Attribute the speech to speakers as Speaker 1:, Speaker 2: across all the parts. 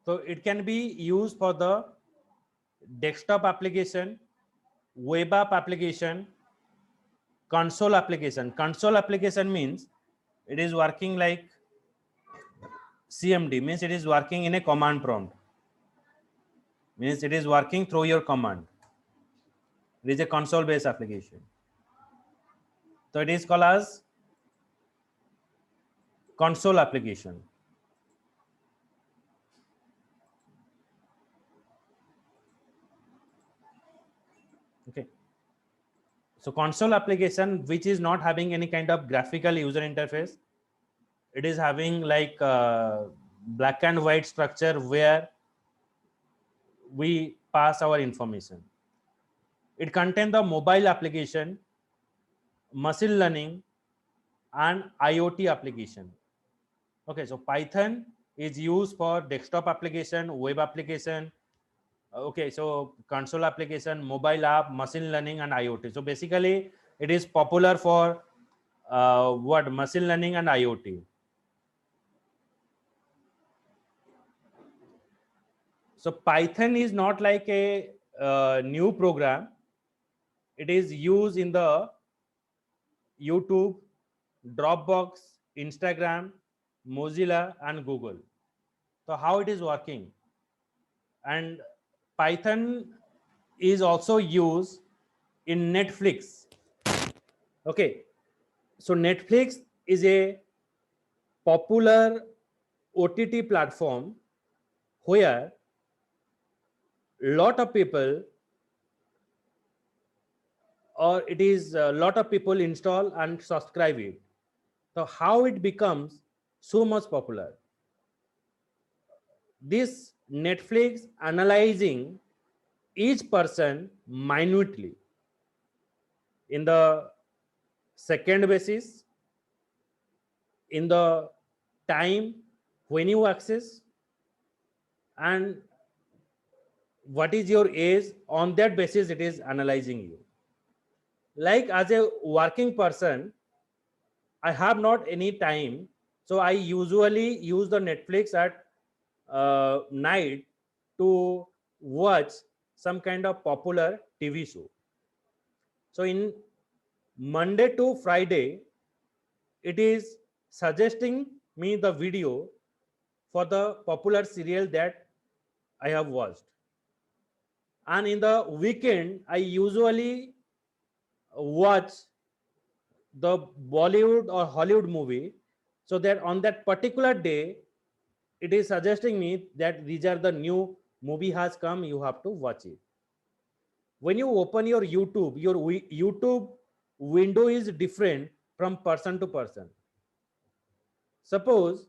Speaker 1: So it can be used for the desktop application, web app application, console application. Console application means it is working like CMD, means it is working in a command prompt, means it is working through your command. It is a console based application. So it is called as console application. Okay. So console application, which is not having any kind of graphical user interface, it is having like black and white structure where we pass our information. It contains the mobile application, machine learning, and IoT application. Okay, so Python is used for desktop application, web application. Okay, so console application, mobile app, machine learning, and IoT. So basically, it is popular for what machine learning and IoT. So Python is not like a new program. It is used in the YouTube, Dropbox, Instagram, Mozilla, and Google. So how it is working? And Python is also used in Netflix. Okay, so Netflix is a popular OTT platform where lot of people, or it is a lot of people install and subscribe it. So how it becomes so much popular? This Netflix analyzing each person minutely in the second basis, in the time when you access, and what is your age. On that basis it is analyzing you. Like as a working person, I have not any time, so I usually use the Netflix at night to watch some kind of popular TV show. So in Monday to Friday, it is suggesting me the video for the popular serial that I have watched. And in the weekend, I usually watch the Bollywood or Hollywood movie, so that on that particular day, it is suggesting me that these are the new movie has come, you have to watch it. When you open your YouTube, your YouTube window is different from person to person. Suppose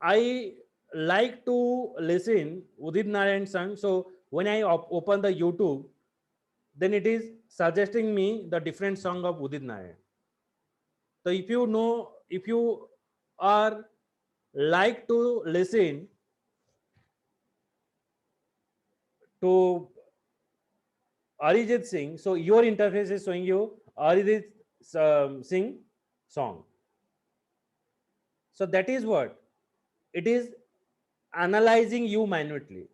Speaker 1: I like to listen Udit Narayan song, so when I open the YouTube, then it is suggesting me the different song of Udit Narayan. So if you know, if you are like to listen to Arijit Singh, so your interface is showing you Arijit Singh song. So that is what it is analyzing you minutely.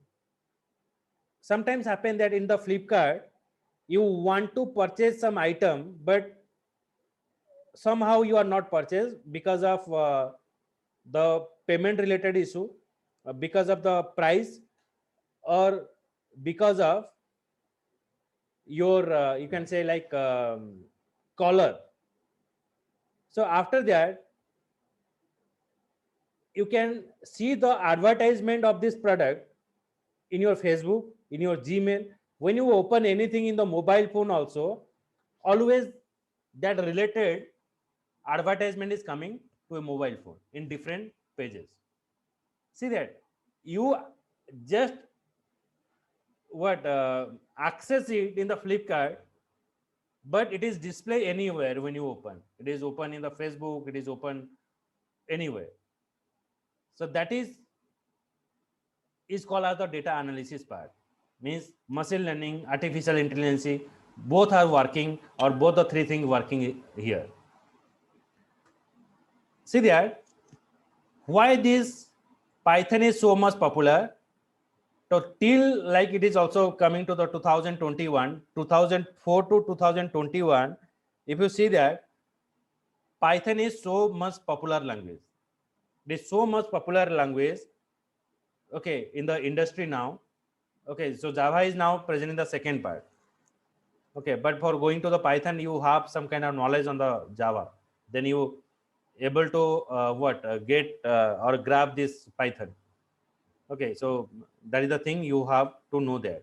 Speaker 1: Sometimes happen that in the Flipkart, you want to purchase some item, but somehow you are not purchased because of the payment related issue, because of the price, or because of your you can say like color. So after that, you can see the advertisement of this product in your Facebook, in your Gmail. When you open anything in the mobile phone also, always that related advertisement is coming to a mobile phone in different pages. See that you just what access it in the Flipkart, but it is display anywhere. When you open, it is open in the Facebook, it is open anywhere. So that is called as the data analysis part. Means machine learning, artificial intelligence, both are working, or both the three things working here. See that why this Python is so much popular. So till like it is also coming to the 2021, 2004 to 2021, if you see that Python is so much popular language. It is so much popular language, okay, in the industry now. Okay, so Java is now present in the second part. Okay, but for going to the Python, you have some kind of knowledge on the Java. Then you able to get or grab this Python. Okay, so that is the thing you have to know that.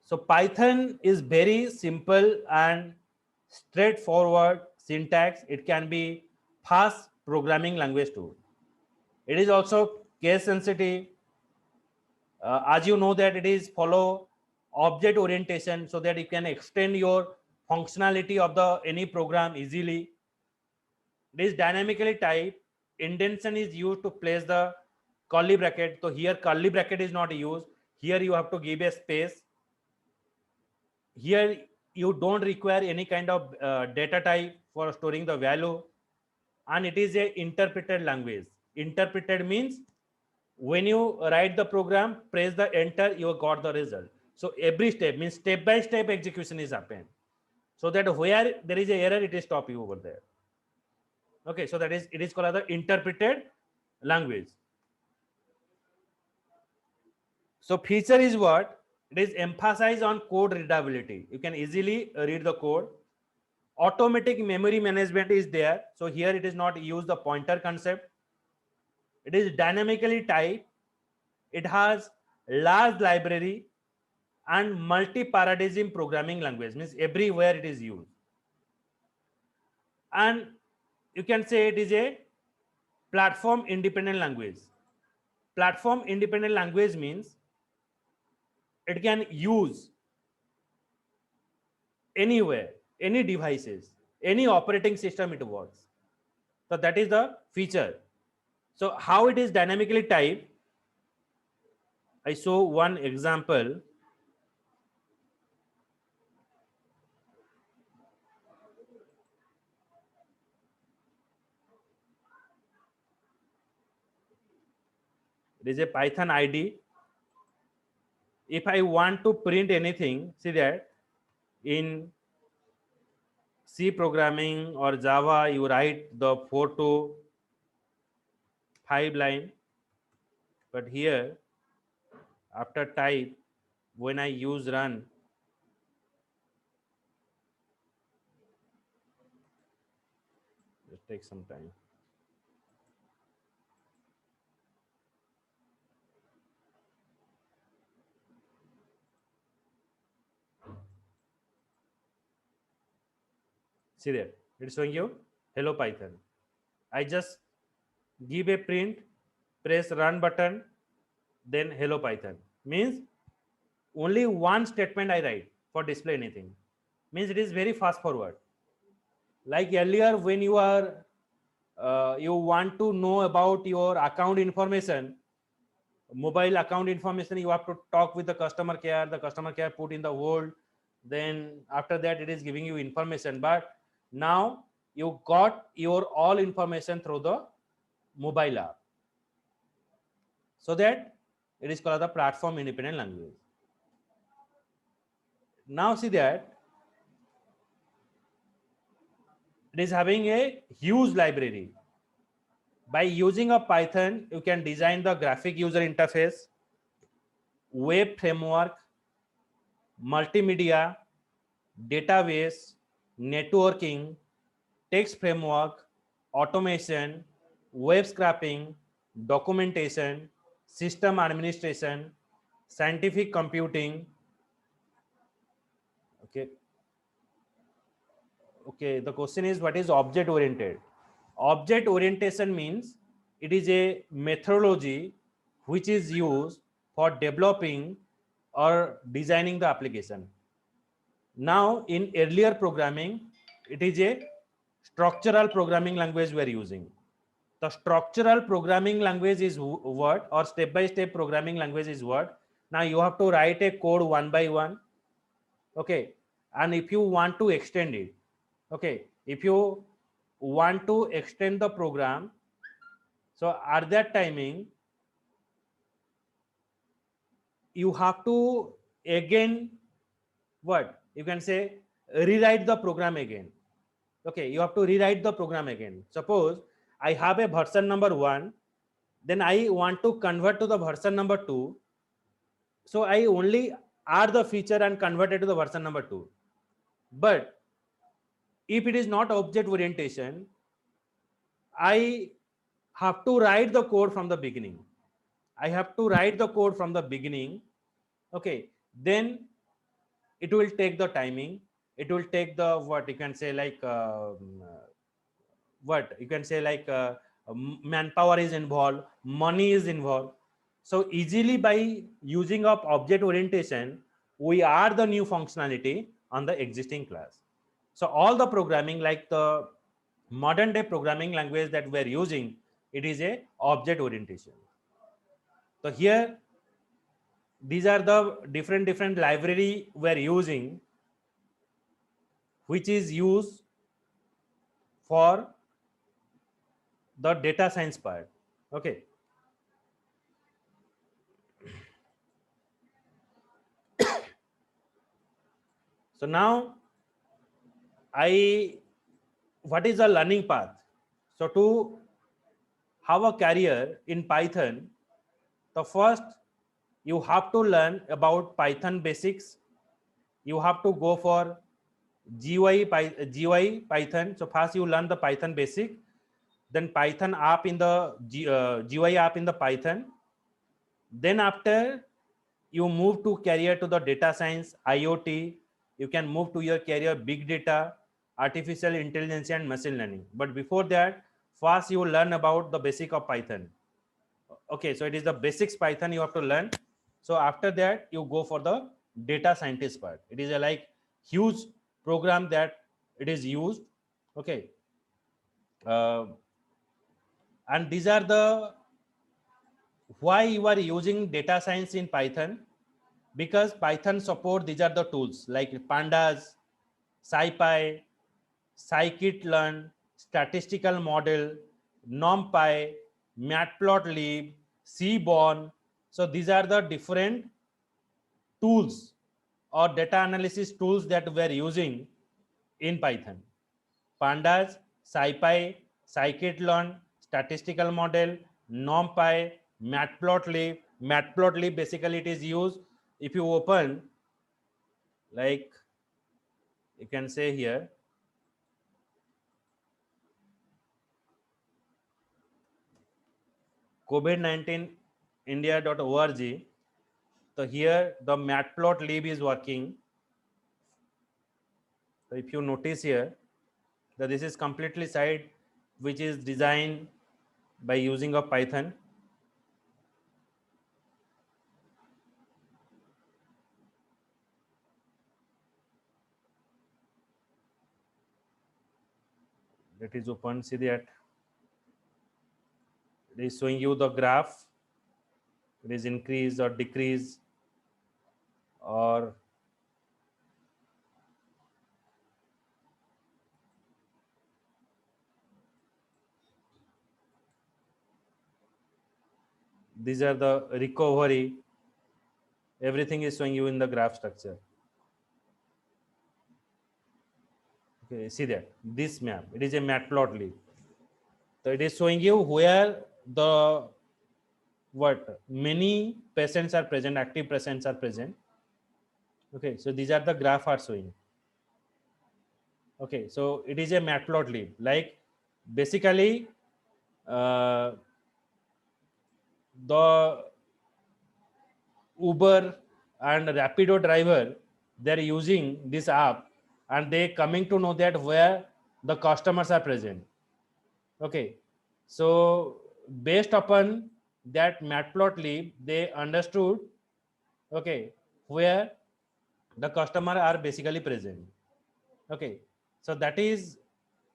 Speaker 1: So Python is very simple and straightforward syntax. It can be fast programming language too. It is also case sensitive. As you know that it is follow object orientation, so that you can extend your functionality of the any program easily. It is dynamically typed. Indentation is used to place the curly bracket. So here curly bracket is not used. Here you have to give a space. Here you don't require any kind of data type for storing the value, and it is a interpreted language. Interpreted means when you write the program, press the enter, you got the result. So every step means step by step execution is happened, so that where there is a error, it is stop you over there. Okay, so that is, it is called as the interpreted language. So feature is what? It is emphasized on code readability. You can easily read the code. Automatic memory management is there. So here it is not use the pointer concept. It is dynamically typed. It has large library and multi-paradigm programming language, means everywhere it is used. And you can say it is a platform independent language. Platform independent language means it can use anywhere, any devices, any operating system it works. So that is the feature. So how it is dynamically typed, I show one example. It is a Python ID. If I want to print anything, see that in C programming or Java, you write the 4 to 5 line. But here, after type, when I use run, it takes some time. See there, it's showing you hello Python. I just give a print, press run button, then hello Python. Means only one statement I write for display anything. Means it is very fast forward. Like earlier, when you are you want to know about your account information, mobile account information, you have to talk with the customer care put in the hold, then after that it is giving you information. But now you got your all information through the mobile app, so that it is called the platform independent language. Now see that it is having a huge library. By using a Python, you can design the graphic user interface, web framework, multimedia, database, networking, text framework, automation, web scraping, documentation, system administration, scientific computing. Okay. Okay, the question is, what is object oriented? Object orientation means it is a methodology which is used for developing or designing the application. Now in earlier programming, it is a structural programming language we are using. The structural programming language is what, or step by step programming language is what? Now you have to write a code one by one. Okay, and if you want to extend it, okay, if you want to extend the program, So at that timing, you have to again, what you can say, rewrite the program again. Okay, you have to rewrite the program again. Suppose I have a version number 1, then I want to convert to the version number 2. So I only add the feature and convert it to the version number 2. But if it is not object orientation, I have to write the code from the beginning. I have to write the code from the beginning. Okay, then it will take the timing. It will take the, what you can say, like what you can say, like manpower is involved, money is involved. So easily by using of object orientation, we add the new functionality on the existing class. So all the programming, like the modern day programming language that we're using, it is a object orientation. So here, these are the different library we're using, which is used for the data science part. Okay. So now what is the learning path? So to have a career in Python, the first you have to learn about Python basics. You have to go for GUI Python. So first you learn the Python basic, then Python app in the GUI app in the Python. Then after you move to career to the data science, IoT, you can move to your career big data, artificial intelligence and machine learning. But before that, first you learn about the basic of Python. Okay, so it is the basics Python you have to learn. So after that, you go for the data scientist part. It is a like huge program that it is used. Okay, and these are the why you are using data science in Python, because Python support, these are the tools like pandas, scipy, scikit-learn, statistical model, numpy, matplotlib, seaborn. So these are the different tools or data analysis tools that we're using in Python. Pandas, scipy, scikit-learn, statistical model, numpy, matplotlib. Matplotlib, basically it is used if you open, like you can say here, COVID-19 India.org. So here the matplotlib is working. So if you notice here that this is completely site which is designed by using of Python. That is open. See that it is showing you the graph. It is increase or decrease, or these are the recovery. Everything is showing you in the graph structure. Okay, see that this map, it is a matplotlib. So it is showing you where the what many patients are present, active patients are present. Okay, so these are the graph are showing. Okay, so it is a matplotlib. Like basically, the Uber and Rapido driver, they're using this app and they coming to know that where the customers are present. Okay, so based upon that matplotlib, they understood, okay, where the customer are basically present. Okay, so that is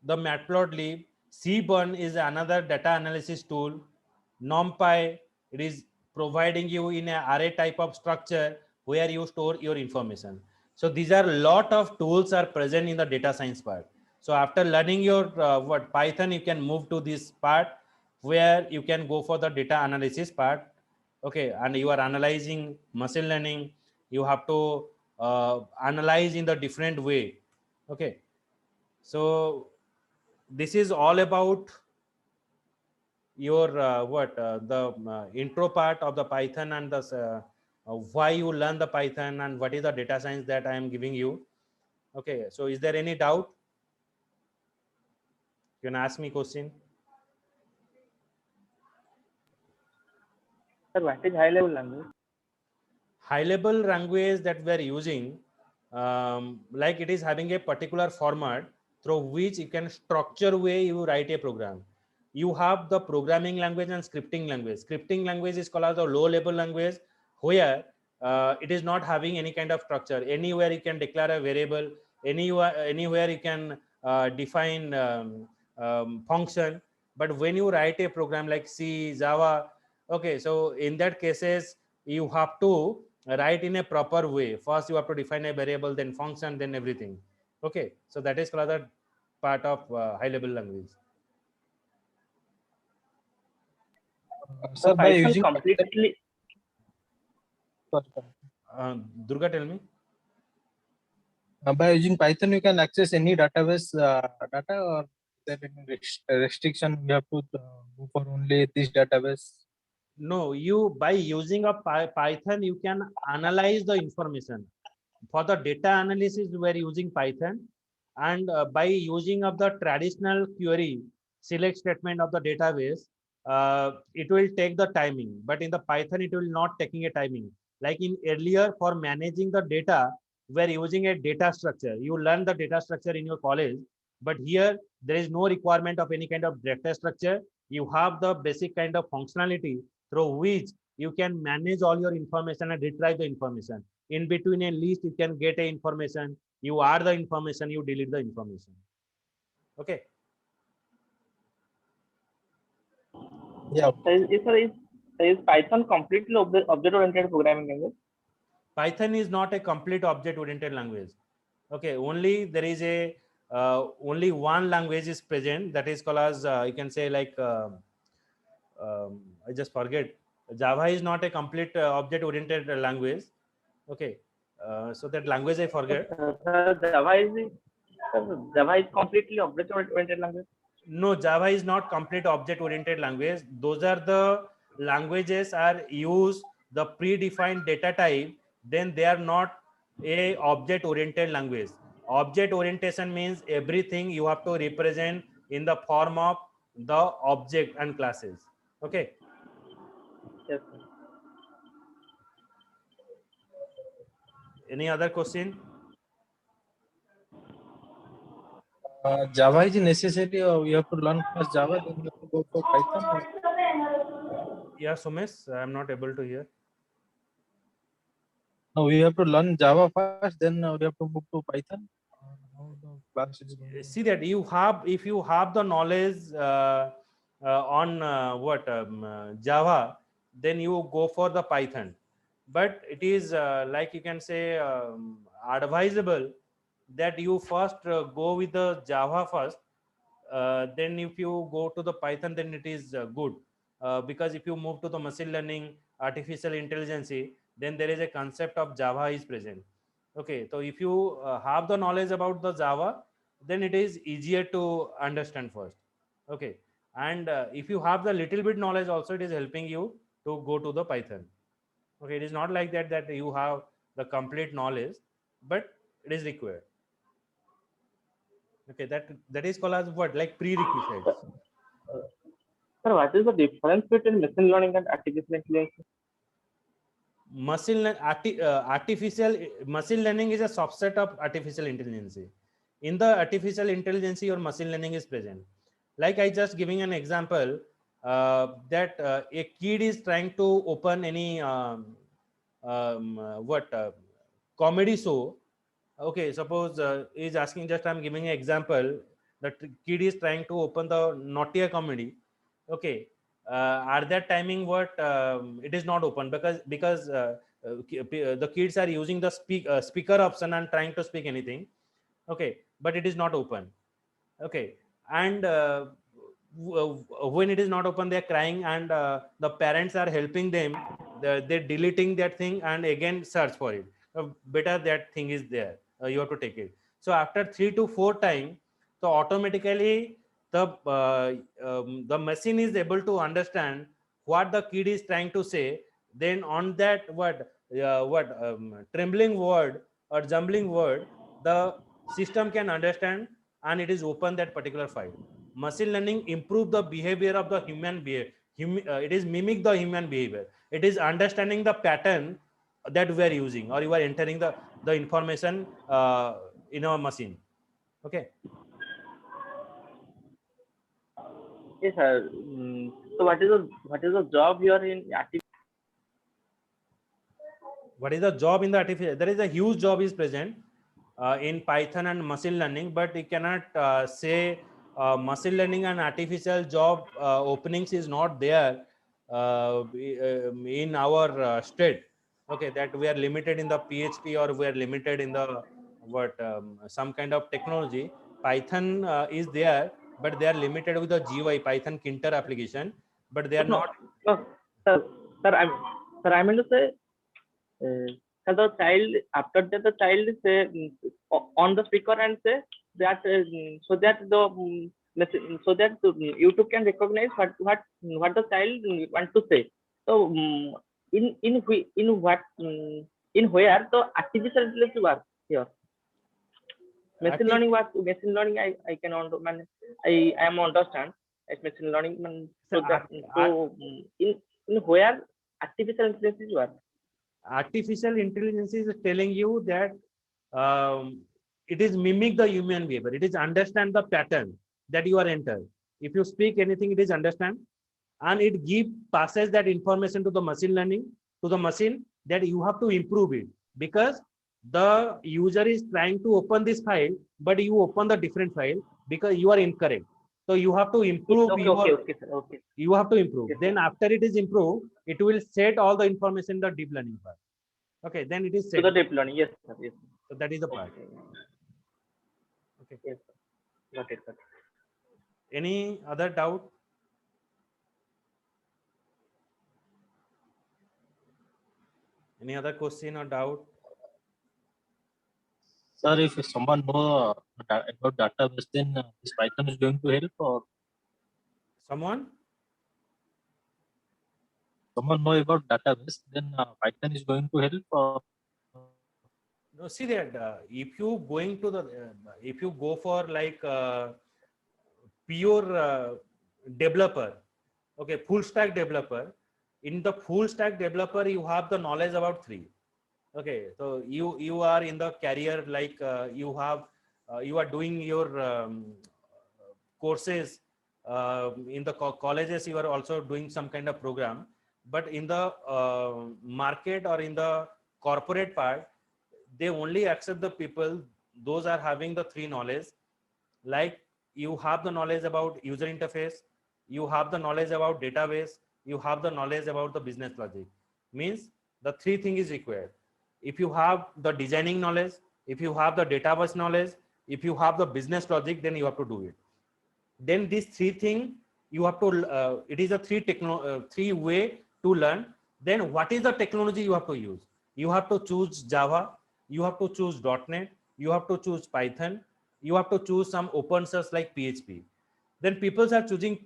Speaker 1: the matplotlib. Seaborn is another data analysis tool. NumPy, it is providing you in a array type of structure where you store your information. So these are a lot of tools are present in the data science part. So after learning your what Python, you can move to this part. where you can go for the data analysis part. Okay, and you are analyzing machine learning, you have to analyze in the different way. Okay, so this is all about your the intro part of the Python, and the why you learn the Python and what is the data science that I am giving you. Okay, so is there any doubt? You can ask me question.
Speaker 2: Sir, what is high level language?
Speaker 1: High level language that we are using, like it is having a particular format through which you can structure way you write a program. You have the programming language and scripting language. Scripting language is called as a low level language, where it is not having any kind of structure. Anywhere you can declare a variable, anywhere you can define function. But when you write a program like C, Java, okay, so in that cases you have to write in a proper way. First you have to define a variable, then function, then everything. Okay, so that is called the part of high level language.
Speaker 3: Sir, by
Speaker 2: Python
Speaker 3: using
Speaker 2: completely.
Speaker 1: Durga, tell me.
Speaker 3: By using Python, you can access any database data, or there any restriction you have to go for only this database?
Speaker 1: No, you by using a Python you can analyze the information. For the data analysis we are using Python, and by using of the traditional query select statement of the database, it will take the timing, but in the Python it will not taking a timing. Like in earlier, for managing the data, we are using a data structure. You learn the data structure in your college, but here there is no requirement of any kind of data structure. You have the basic kind of functionality through which you can manage all your information and retrieve the information. In between a list you can get a information, you add the information, you delete the information. Okay.
Speaker 3: Yeah.
Speaker 2: Is Python completely object oriented programming language?
Speaker 1: Python is not a complete object oriented language. Okay, only there is a only one language is present, that is called as you can say like I just forget. Java is not a complete object oriented language. Okay, so that language I forget.
Speaker 2: Java is completely object oriented language.
Speaker 1: No, Java is not complete object oriented language. Those are the languages are use the predefined data type, then they are not a object oriented language. Object orientation means everything you have to represent in the form of the object and classes. Okay.
Speaker 2: Yes, sir.
Speaker 1: Any other question?
Speaker 3: Java is necessary, or you have to learn first Java, then you have to go for Python? Or...
Speaker 1: Yeah, Sumesh, I am not able to hear.
Speaker 3: No, we have to learn Java first, then we have to move to Python. How the class is going?
Speaker 1: See that you have, if you have the knowledge on Java, then you go for the Python. But it is like you can say advisable that you first go with the Java first. Then if you go to the Python, then it is good, because if you move to the machine learning, artificial intelligence, then there is a concept of Java is present. Okay, so if you have the knowledge about the Java, then it is easier to understand first. Okay, and if you have the little bit knowledge also, it is helping you to go to the Python. Okay, it is not like that you have the complete knowledge, but it is required. Okay, that is called as what, like prerequisites.
Speaker 2: Sir, what is the difference between machine learning and artificial intelligence?
Speaker 1: Artificial machine learning is a subset of artificial intelligence. In the artificial intelligence, your machine learning is present. Like I just giving an example, that a kid is trying to open any comedy show. Okay, suppose is asking, just I'm giving an example, that kid is trying to open the naughtier comedy. Okay, at that timing what it is not open, because the kids are using the speaker option and trying to speak anything. Okay, but it is not open. Okay, and when it is not open, they're crying, and the parents are helping them. They're deleting that thing and again search for it. Better that thing is there. You have to take it. So after 3 to 4 times, so automatically the machine is able to understand what the kid is trying to say. Then on that trembling word or jumbling word, the system can understand, and it is open that particular file. Machine learning improve the behavior of the human behavior. It is mimic the human behavior. It is understanding the pattern that we are using, or you are entering the information in our machine. Okay.
Speaker 2: Yes, sir. So what is the job here in
Speaker 1: What is the job in the artificial? There is a huge job is present in Python and machine learning, but you cannot say machine learning and artificial job openings is not there in our state. Okay, that we are limited in the PHP, or we are limited in the some kind of technology. Python is there, but they are limited with the GUI Python Kinter application, but they are
Speaker 2: No,
Speaker 1: not.
Speaker 2: no, sir, sir, I mean to say, sir, the child, after that, the child say on the speaker and say that, so that the so that YouTube can recognize what the child want to say. So, in what, in where the artificial intelligence work here? Machine learning, I can man, I am understand as machine learning, man,
Speaker 1: So,
Speaker 2: so that, so in where artificial intelligence is work.
Speaker 1: artificial intelligence is telling you that it is mimic the human behavior. It is understand the pattern that you are entered. If you speak anything, it is understand, and it passes that information to the machine learning, to the machine, that you have to improve it, because the user is trying to open this file, but you open the different file because you are incorrect. So you have to improve
Speaker 2: Okay, okay, okay, sir, okay.
Speaker 1: You have to improve.
Speaker 2: Yes,
Speaker 1: Then after it is improved, it will set all the information in the deep learning part. Okay, then it is
Speaker 2: to
Speaker 1: set.
Speaker 2: the deep learning, yes, sir, yes.
Speaker 1: So that is the part.
Speaker 2: Okay.
Speaker 1: Okay.
Speaker 2: Yes, sir. Got it, sir.
Speaker 1: Any other doubt? Any other question or doubt?
Speaker 3: Sir, if someone know about database, then this Python is going to help, or
Speaker 1: Someone?
Speaker 3: someone know about database, then Python is going to help, or
Speaker 1: No, see that if you going to the if you go for like pure developer, okay, full stack developer. In the full stack developer, you have the knowledge about three. Okay, so you are in the career, like you are doing your courses in the colleges. You are also doing some kind of program, but in the market or in the corporate part, they only accept the people those are having the three knowledge. Like, you have the knowledge about user interface, you have the knowledge about database, you have the knowledge about the business logic. Means the three thing is required. If you have the designing knowledge, if you have the database knowledge, if you have the business logic, then you have to do it. Then these three thing you have to it is a three way to learn. Then what is the technology you have to use? You have to choose Java, you have to choose .NET, you have to choose Python, you have to choose some open source like PHP. Then people are choosing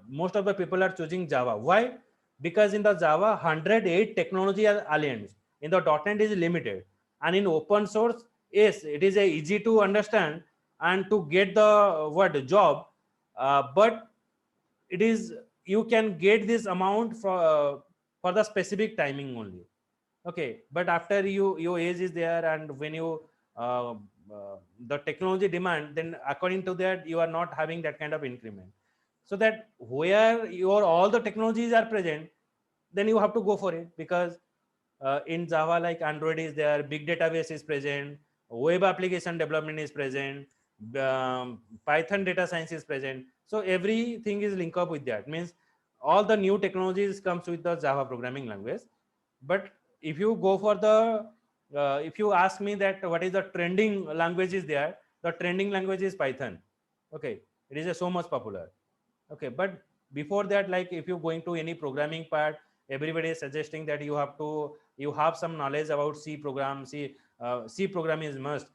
Speaker 1: most of the people are choosing Java. Why? Because in the Java 108 technology are aliens, in the .NET is limited, and in open source, yes, it is a easy to understand and to get the job, but it is, you can get this amount for the specific timing only. Okay, but after your age is there, and when you uh, the technology demand, then according to that you are not having that kind of increment. So that where your all the technologies are present, then you have to go for it. Because in Java, like Android is there, big database is present, web application development is present, Python data science is present. So everything is linked up with that. Means all the new technologies comes with the Java programming language. But if you go for the if you ask me that what is the trending language is there, the trending language is Python. Okay, it is so much popular. Okay, but before that, like if you're going to any programming part, everybody is suggesting that you have some knowledge about C program. C program is must.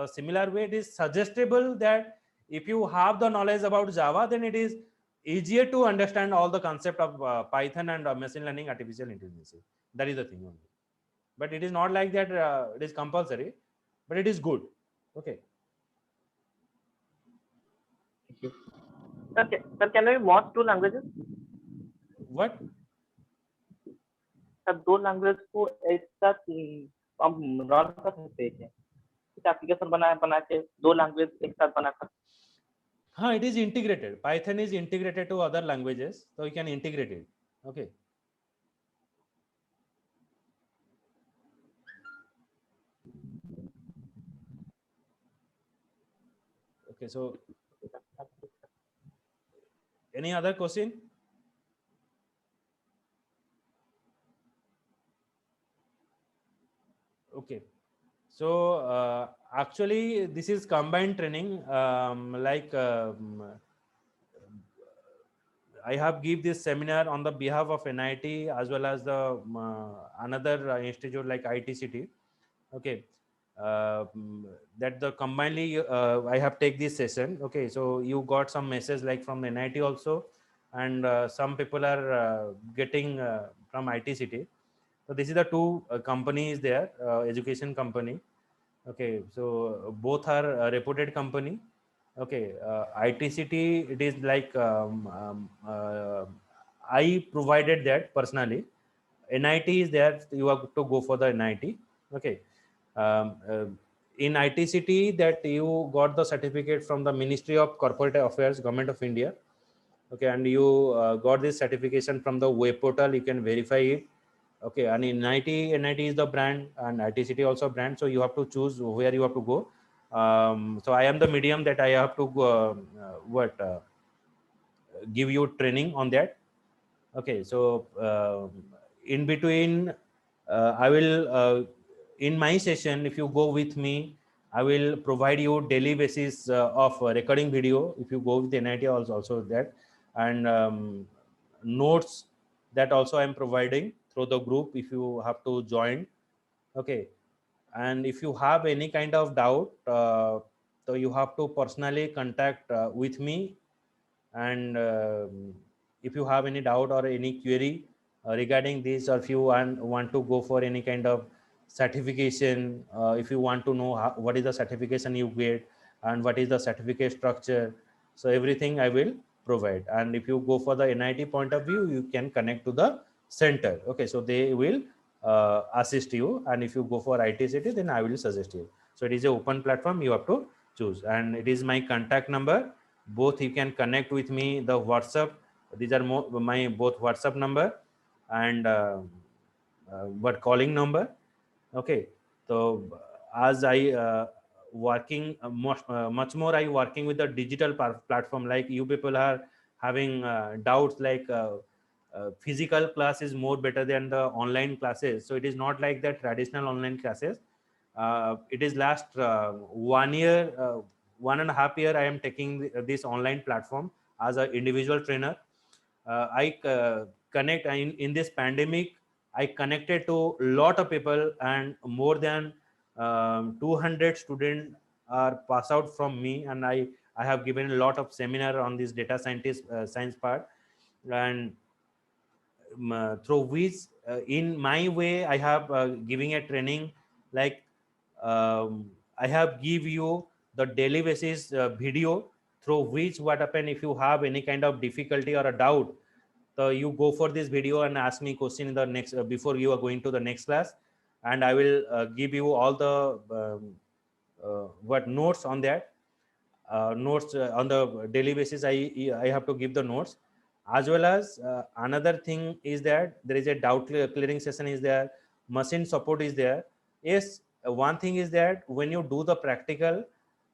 Speaker 1: Similar way, it is suggestible that if you have the knowledge about Java, then it is easier to understand all the concept of Python and machine learning, artificial intelligence. That is the thing only. But it is not like that. It is compulsory, but it is good. Okay.
Speaker 2: Sir, can we merge two languages?
Speaker 1: What?
Speaker 2: Sir दो language को एक साथ हम run कर सकते हैं कुछ application बना के दो लैंग्वेज एक साथ बनाकर
Speaker 1: हाँ, it is integrated. Python is integrated to other languages, so you can integrate it. Okay. Okay, so any other question? Okay. So actually, this is combined training. I have give this seminar on the behalf of NIT as well as the another institute like ITCT. Okay. That the combinedly I have take this session. Okay, so you got some message like from NIT also, and some people are getting from ITCT. So this is the two companies there, education company. Okay, so both are reputed company. Okay, ITCT, it is like I provided that personally. NIT is there, you have to go for the NIT. Okay. um, uh, in ITCT, that you got the certificate from the Ministry of Corporate Affairs, Government of India. Okay, and you got this certification from the web portal, you can verify it. Okay, and in NIT is the brand and ITCT also brand, so you have to choose where you have to go. So I am the medium that I have to go, give you training on that. Okay, so in between, I will in my session, if you go with me, I will provide you daily basis of recording video. If you go with NIT, also that, and notes that also I'm providing through the group if you have to join. Okay, and if you have any kind of doubt, so you have to personally contact with me. And if you have any doubt or any query regarding this, or if you want to go for any kind of certification, if you want to know what is the certification you get and what is the certificate structure, so everything I will provide. And if you go for the NIT point of view, you can connect to the center. Okay, so they will assist you, and if you go for ITCT, then I will suggest you. So it is an open platform, you have to choose, and it is my contact number. Both you can connect with me the WhatsApp. These are my both WhatsApp number and what calling number. Okay, so as I working much more, I working with the digital platform, like you people are having doubts like physical class is more better than the online classes. So it is not like the traditional online classes. It is last 1 year, 1.5 year I am taking this online platform as an individual trainer. I connect in this pandemic, I connected to a lot of people, and more than 200 students are pass out from me, and I have given a lot of seminar on this data scientist science part. And through which in my way I have giving a training, like I have give you the daily basis video, through which what happen if you have any kind of difficulty or a doubt. So you go for this video and ask me question in the next before you are going to the next class, and I will give you all the what notes on that. Notes on the daily basis, I have to give the notes, as well as another thing is that there is a doubt clearing session is there, machine support is there. Yes, one thing is that when you do the practical,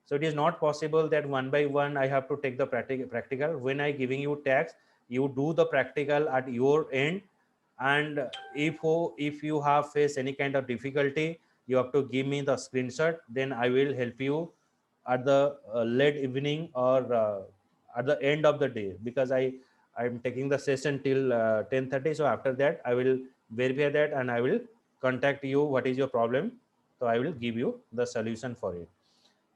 Speaker 1: so it is not possible that one by one I have to take the practical. When I giving you tax, you do the practical at your end. And if you have faced any kind of difficulty, you have to give me the screenshot, then I will help you at the late evening or at the end of the day, because I'm taking the session till 10:30. So after that I will verify that and I will contact you what is your problem, so I will give you the solution for it.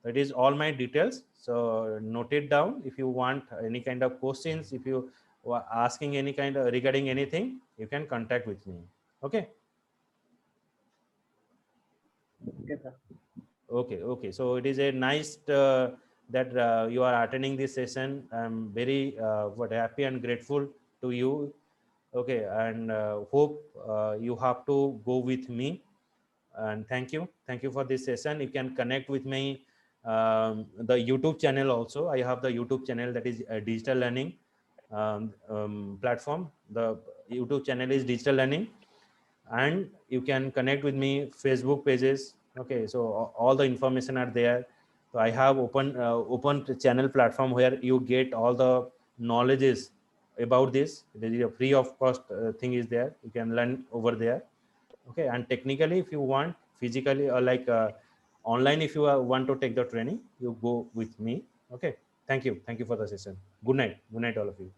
Speaker 1: That is all my details, so note it down. If you want any kind of questions, if you were asking any kind of regarding anything, you can contact with me. Okay.
Speaker 2: Okay, sir.
Speaker 1: Okay, so it is a nice that you are attending this session. I'm very happy and grateful to you. Okay, and hope you have to go with me. And thank you for this session. You can connect with me the YouTube channel also. I have the YouTube channel, that is digital learning platform. The YouTube channel is digital learning, and you can connect with me Facebook pages. Okay, so all the information are there. So I have open channel platform where you get all the knowledges about this. There is a free of cost thing is there, you can learn over there. Okay, and technically if you want physically or like online, if you want to take the training, you go with me. Okay, thank you for the session. Good night all of you.